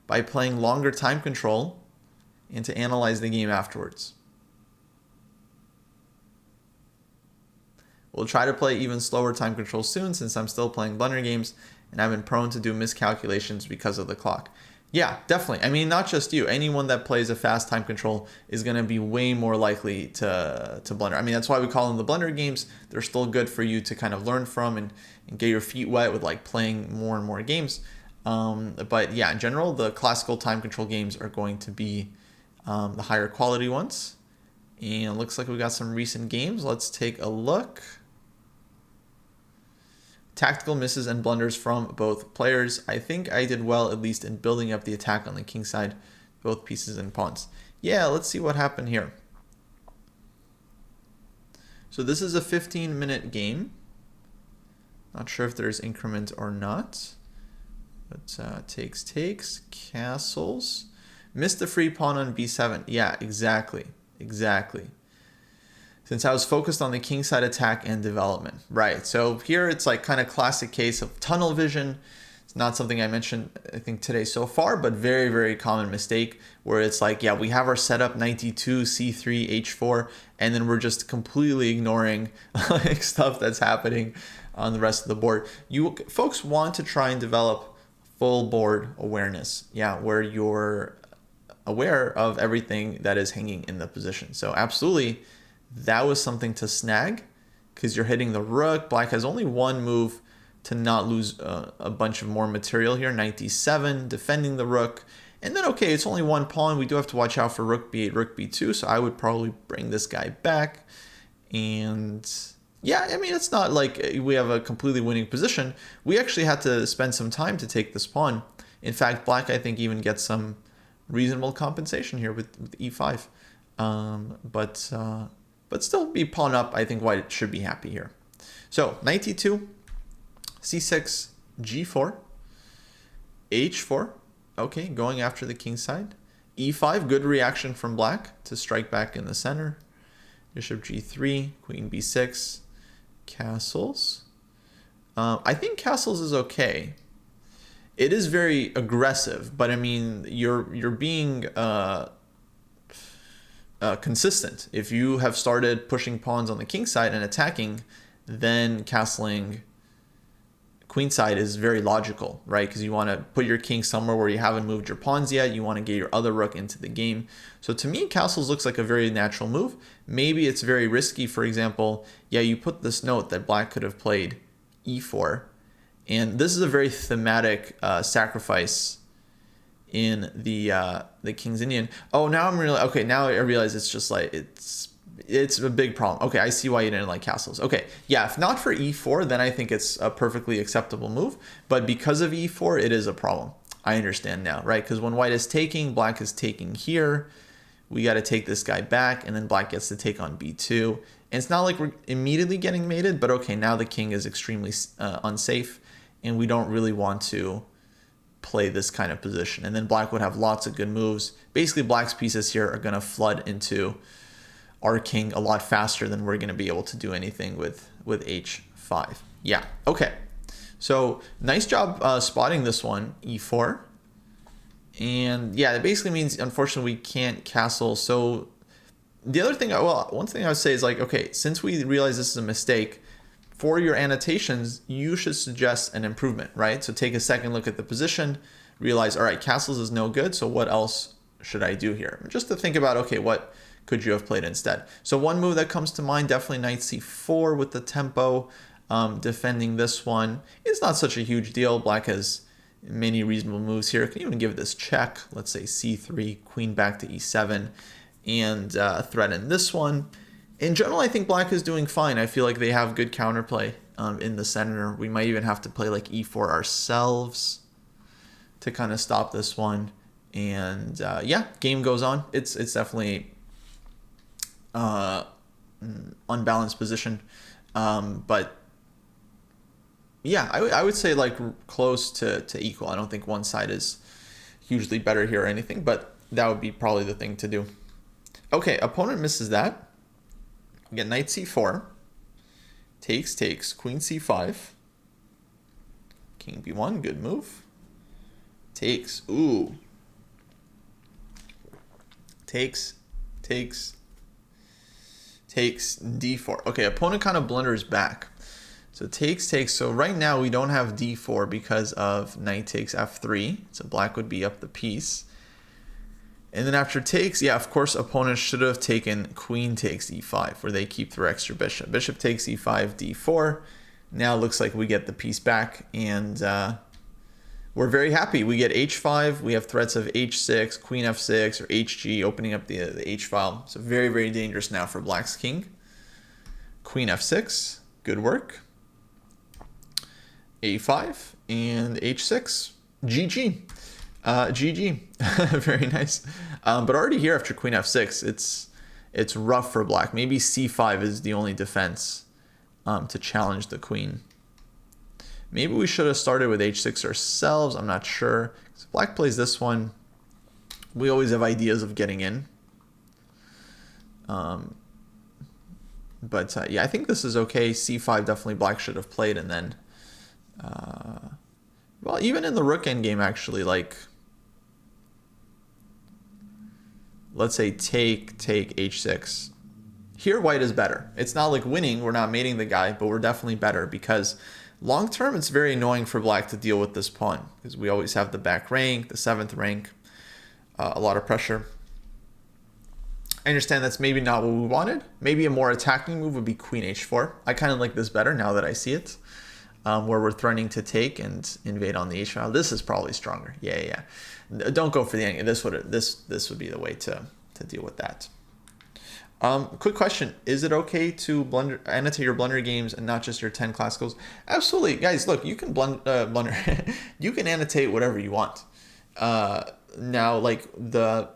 by playing longer time control and to analyze the game afterwards. We'll try to play even slower time control soon since I'm still playing blunder games and I've been prone to do miscalculations because of the clock. Yeah, definitely. I mean, not just you. Anyone that plays a fast time control is going to be way more likely to blunder. I mean, that's why we call them the blunder games. They're still good for you to kind of learn from and get your feet wet with like playing more and more games. But yeah, in general, the classical time control games are going to be the higher quality ones. And it looks like we got some recent games. Let's take a look. Tactical misses and blunders from both players. I think I did well, at least in building up the attack on the king side, both pieces and pawns. Yeah, let's see what happened here. So this is a 15-minute game. Not sure if there's increment or not. But takes, castles. Missed the free pawn on b7. Yeah, exactly. Since I was focused on the king side attack and development. Right, so here it's like kind of classic case of tunnel vision. It's not something I mentioned, I think, today so far, but very, very common mistake where it's like, yeah, we have our setup 92, c3, h4, and then we're just completely ignoring like stuff that's happening on the rest of the board. You folks want to try and develop full board awareness, yeah, where you're aware of everything that is hanging in the position. So absolutely, that was something to snag because you're hitting the rook. Black has only one move to not lose a bunch of more material here. 97, defending the rook. And then, okay, it's only one pawn. We do have to watch out for rook b8, rook b2. So I would probably bring this guy back. And yeah, I mean, it's not like we have a completely winning position. We actually had to spend some time to take this pawn. In fact, black, I think, even gets some reasonable compensation here with e5. But still be pawn up. I think white should be happy here. So 92, c6, g4, h4. Okay, going after the king side. e5, good reaction from black to strike back in the center. Bishop g3, queen b6, castles. I think castles is okay. It is very aggressive, but I mean, you're being consistent. If you have started pushing pawns on the king side and attacking, then castling queenside is very logical, right? Because you want to put your king somewhere where you haven't moved your pawns yet. You want to get your other rook into the game. So to me, castles looks like a very natural move. Maybe it's very risky. For example, yeah, you put this note that black could have played e4. And this is a very thematic sacrifice in the King's Indian. Oh, now I'm really okay. Now I realize it's just like it's a big problem. Okay, I see why you didn't like castles. Okay, yeah, if not for e4, then I think it's a perfectly acceptable move. But because of e4, it is a problem. I understand now, right? Because when white is taking, black is taking here. We got to take this guy back, and then black gets to take on b2. And it's not like we're immediately getting mated, but okay, now the king is extremely unsafe, and we don't really want to play this kind of position. And then black would have lots of good moves. Basically, black's pieces here are going to flood into our king a lot faster than we're going to be able to do anything with h5. Yeah, okay. So nice job spotting this one, e4. And yeah, it basically means, unfortunately, we can't castle. So the other thing, well, one thing I would say is like, okay, since we realize this is a mistake, for your annotations, you should suggest an improvement, right? So take a second look at the position, realize, all right, castles is no good, so what else should I do here? Just to think about, okay, what could you have played instead? So one move that comes to mind, definitely knight c4 with the tempo, defending this one. It's not such a huge deal. Black has many reasonable moves here. Can even give this check. Let's say c3, queen back to e7, and threaten this one. In general, I think black is doing fine. I feel like they have good counterplay in the center. We might even have to play like e4 ourselves to kind of stop this one. And yeah, game goes on. It's definitely unbalanced position. But Yeah, I would say like close to equal. I don't think one side is hugely better here or anything, but that would be probably the thing to do. Okay, opponent misses that. We get knight c4. Takes, queen c5. King b1, good move. Takes, ooh. Takes d4. Okay, opponent kind of blunders back. So takes. So right now we don't have d4 because of knight takes f3. So black would be up the piece. And then after takes, yeah, of course, opponents should have taken queen takes e5, where they keep their extra bishop. Bishop takes e5, d4. Now it looks like we get the piece back, and we're very happy. We get h5. We have threats of h6, queen f6, or hg, opening up the h file. So very, very dangerous now for black's king. Queen f6, good work. a5 and h6, GG. GG. Very nice. But already here after queen f6, it's rough for black. Maybe c5 is the only defense to challenge the queen. Maybe we should have started with h6 ourselves. I'm not sure. So black plays this one. We always have ideas of getting in. But yeah, I think this is okay. c5 definitely black should have played, and then well, even in the rook endgame, actually, like, let's say take h6. Here, white is better. It's not like winning. We're not mating the guy, but we're definitely better because long term, it's very annoying for black to deal with this pawn because we always have the back rank, the 7th rank, a lot of pressure. I understand that's maybe not what we wanted. Maybe a more attacking move would be queen h4. I kind of like this better now that I see it. Where we're threatening to take and invade on the h file. This is probably stronger. Yeah. Don't go for the endgame. This would be the way to deal with that. Quick question: is it okay to annotate your blunder games and not just your 10 classicals? Absolutely, guys. Look, you can blunder. You can annotate whatever you want. Now, like the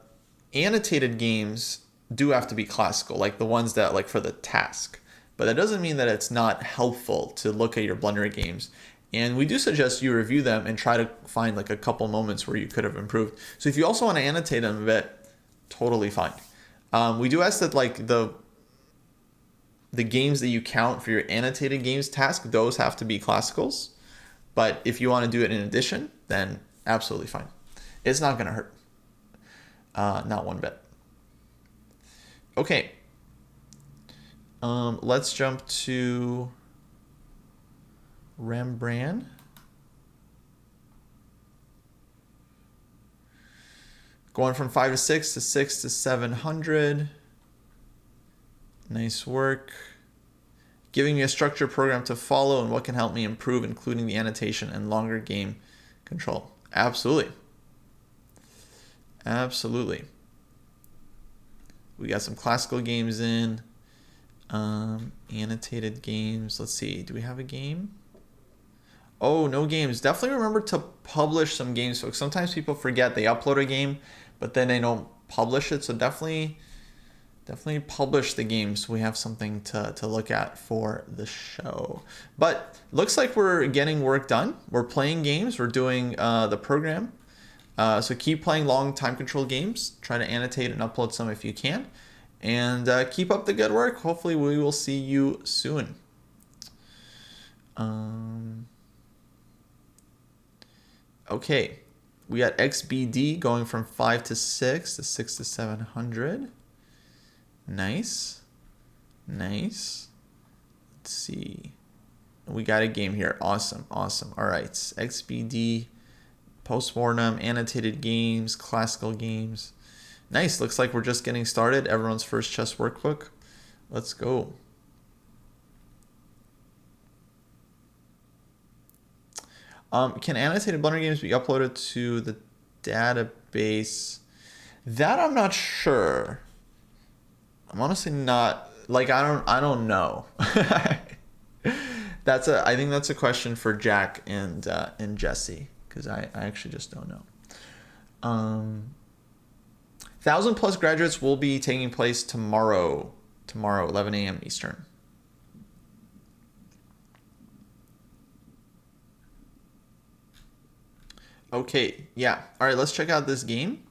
annotated games do have to be classical, like the ones that like for the task. But that doesn't mean that it's not helpful to look at your blunder games. And we do suggest you review them and try to find like a couple moments where you could have improved. So if you also want to annotate them a bit, totally fine. We do ask that like the games that you count for your annotated games task, those have to be classicals. But if you want to do it in addition, then absolutely fine. It's not going to hurt. Not one bit. Okay. Let's jump to Rembrandt. Going from 5 to 6 to 6 to 700. Nice work. Giving me a structured program to follow and what can help me improve, including the annotation and longer game control. Absolutely. Absolutely. We got some classical games in. Annotated games. Let's see. Do we have a game? Oh, no games. Definitely remember to publish some games, folks. Sometimes people forget they upload a game, but then they don't publish it. So definitely publish the games so we have something to look at for the show. But looks like we're getting work done. We're playing games. We're doing the program. So keep playing long time control games. Try to annotate and upload some if you can. And keep up the good work. Hopefully we will see you soon. Okay, we got XBD going from 5 to 6 to 6 to 700. Nice. Let's see. We got a game here. Awesome. All right, XBD, postmortem, annotated games, classical games. Nice. Looks like we're just getting started. Everyone's first chess workbook. Let's go. Can annotated blunder games be uploaded to the database? That I'm not sure. I'm honestly not. Like I don't know. I think that's a question for Jack and Jesse, because I actually just don't know. 1,000+ graduates will be taking place tomorrow, 11 a.m. Eastern. Okay, yeah. All right, let's check out this game.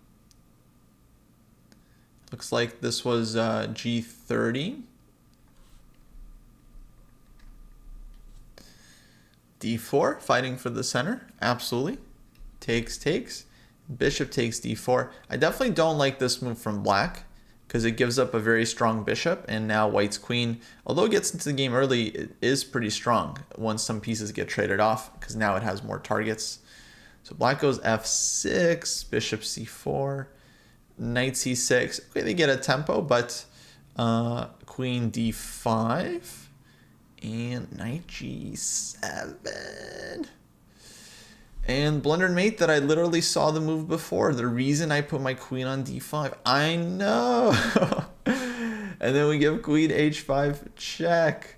Looks like this was G30. D4, fighting for the center. Absolutely. Takes. Bishop takes D4. I definitely don't like this move from black because it gives up a very strong bishop, and now white's queen, although it gets into the game early, it is pretty strong once some pieces get traded off because now it has more targets. So black goes F6, bishop C4, knight C6. Okay, they get a tempo, but queen D5 and knight G7. And blundered mate that I literally saw the move before. The reason I put my queen on D5. I know. And then we give queen H5 check.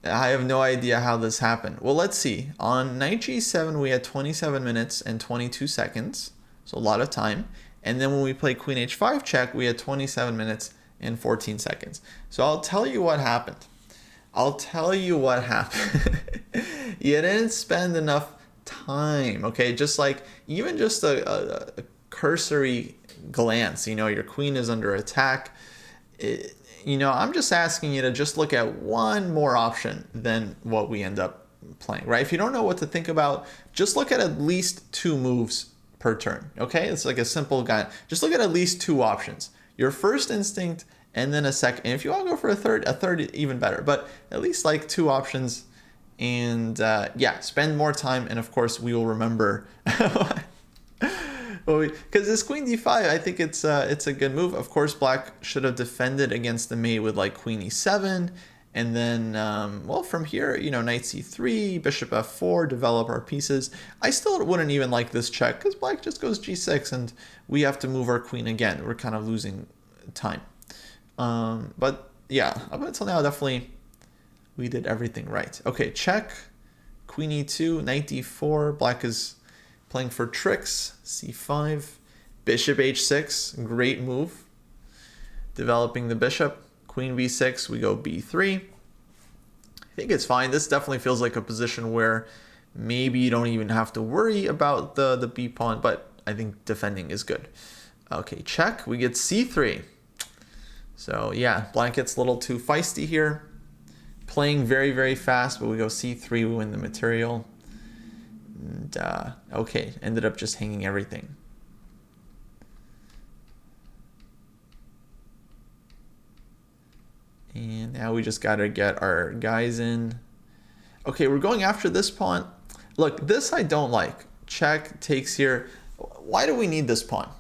I have no idea how this happened. Well, let's see. On knight G7, we had 27 minutes and 22 seconds. So a lot of time. And then when we play queen H5 check, we had 27 minutes and 14 seconds. So I'll tell you what happened. You didn't spend enough time, okay? Just like even just a cursory glance, your queen is under attack. I'm just asking you to just look at one more option than what we end up playing, right? If you don't know what to think about, just look at least 2 moves per turn, okay? It's like a simple guide. Just look at least 2 options. Your first instinct and then a second. And if you want to go for a third even better, but at least like 2 options. And spend more time, and of course we will remember because this queen d5, I think it's a good move. Of course, black should have defended against the mate with like queen e7, and then from here, knight c3, bishop f4, develop our pieces. I still wouldn't even like this check because black just goes g6, and we have to move our queen again. We're kind of losing time. But yeah, up until now, definitely we did everything right. Okay, check, queen e2, knight d4. Black is playing for tricks. c5, bishop h6, great move. Developing the bishop. Queen b6, we go b3. I think it's fine. This definitely feels like a position where maybe you don't even have to worry about the b pawn, but I think defending is good. Okay, check, we get c3. So yeah, black gets a little too feisty here. Playing very, very fast, but we go c3, we win the material. And okay, ended up just hanging everything. And now we just gotta get our guys in. Okay, we're going after this pawn. Look, this I don't like. Check, takes here. Why do we need this pawn?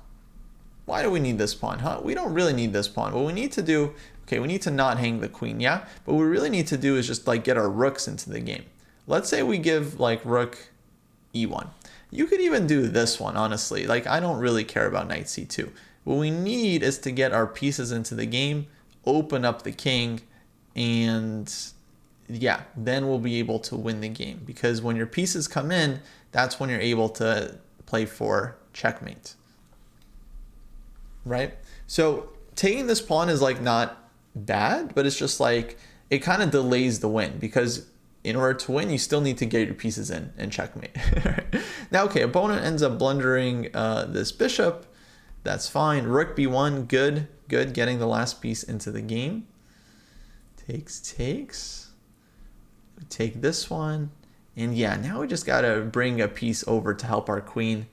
Why do we need this pawn, huh? We don't really need this pawn. What we need to do, okay, we need to not hang the queen, yeah? But what we really need to do is just like get our rooks into the game. Let's say we give like rook e1. You could even do this one, honestly. Like, I don't really care about knight c2. What we need is to get our pieces into the game, open up the king, and yeah, then we'll be able to win the game. Because when your pieces come in, that's when you're able to play for checkmate. Right? So taking this pawn is like not bad, but it's just like it kind of delays the win, because in order to win, you still need to get your pieces in and checkmate. Now, okay, opponent ends up blundering this bishop. That's fine. Rook b1, good, getting the last piece into the game. Takes. We take this one. And yeah, now we just got to bring a piece over to help our queen.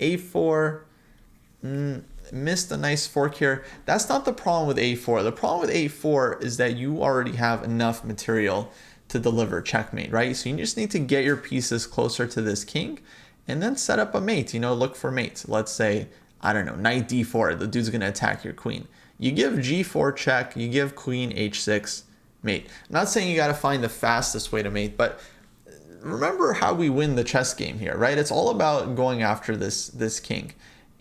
a4. Missed a nice fork here. That's not the problem with a4. The problem with a4 is that you already have enough material to deliver checkmate, right? So you just need to get your pieces closer to this king and then set up a mate, look for mates. Let's say, I don't know, knight d4, the dude's gonna attack your queen. You give g4 check, you give queen h6 mate. I'm not saying you gotta find the fastest way to mate, but remember how we win the chess game here, right? It's all about going after this king.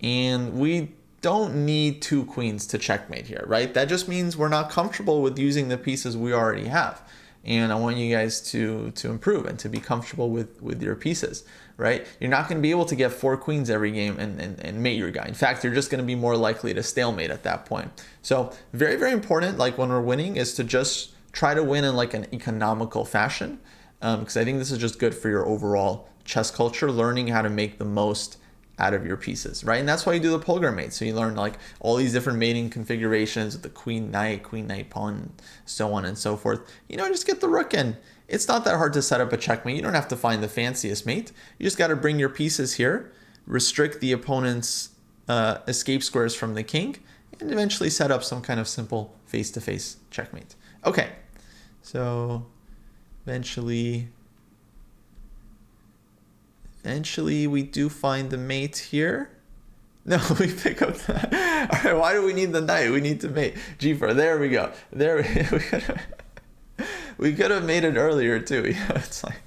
And we don't need 2 queens to checkmate here, right? That just means we're not comfortable with using the pieces we already have. And I want you guys to improve and to be comfortable with your pieces, right? You're not going to be able to get 4 queens every game and mate your guy. In fact, you're just going to be more likely to stalemate at that point. So very, very important, like when we're winning, is to just try to win in like an economical fashion, because I think this is just good for your overall chess culture, learning how to make the most out of your pieces, right? And that's why you do the program mate. So you learn like all these different mating configurations with the queen knight pawn, so on and so forth. Just get the rook in. It's not that hard to set up a checkmate. You don't have to find the fanciest mate. You just got to bring your pieces here, restrict the opponent's escape squares from the king, and eventually set up some kind of simple face-to-face checkmate. Okay, so eventually we do find the mate here. No, we pick up that. All right, why do we need the knight? We need to mate. G4, there we go. We could have made it earlier too. It's like,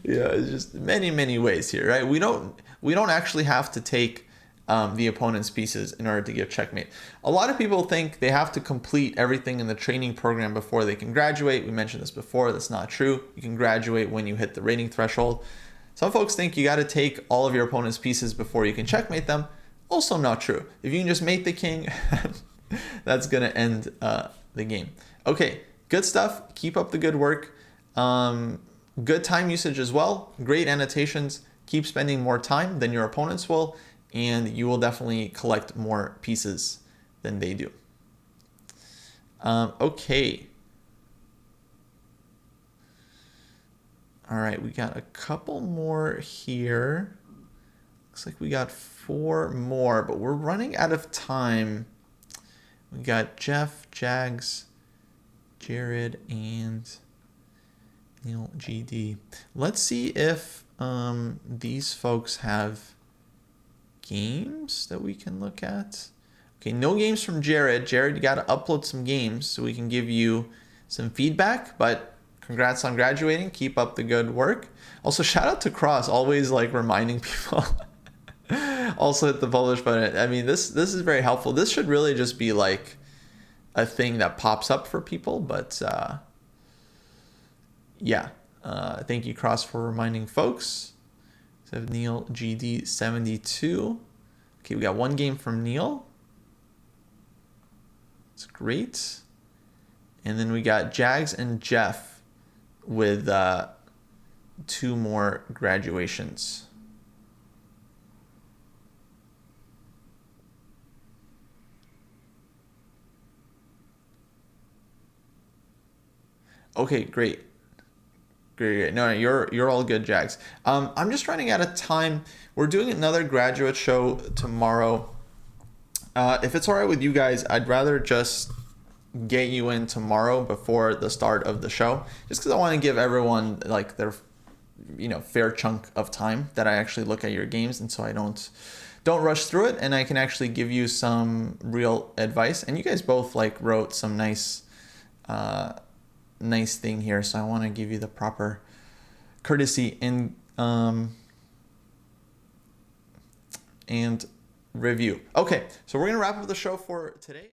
it's just many ways here, right? We don't actually have to take the opponent's pieces in order to give checkmate. A lot of people think they have to complete everything in the training program before they can graduate. We mentioned this before. That's not true. You can graduate when you hit the rating threshold. Some folks think you got to take all of your opponent's pieces before you can checkmate them. Also not true. If you can just mate the king, that's going to end the game. Okay, good stuff. Keep up the good work. Good time usage as well. Great annotations. Keep spending more time than your opponents will, and you will definitely collect more pieces than they do. Okay. All right, we got a couple more here. Looks like we got 4 more, but we're running out of time. We got Jeff, Jags, Jared, and Neil GD. Let's see if these folks have games that we can look at. Okay, no games from Jared. Jared, you got to upload some games so we can give you some feedback, but congrats on graduating. Keep up the good work. Also, shout out to Cross, always like reminding people. Also hit the publish button. I mean, this is very helpful. This should really just be like a thing that pops up for people, but yeah. Thank you, Cross, for reminding folks. So Neil GD 72. Okay, we got 1 game from Neil. It's great. And then we got Jags and Jeff with 2 more graduations. Okay, great. Great. No, you're all good, Jags. I'm just running out of time. We're doing another graduate show tomorrow. If it's all right with you guys, I'd rather just get you in tomorrow before the start of the show, just because I want to give everyone like their fair chunk of time that I actually look at your games, and so I don't rush through it, and I can actually give you some real advice. And you guys both like wrote some nice thing here, so I want to give you the proper courtesy and review. Okay, so we're gonna wrap up the show for today.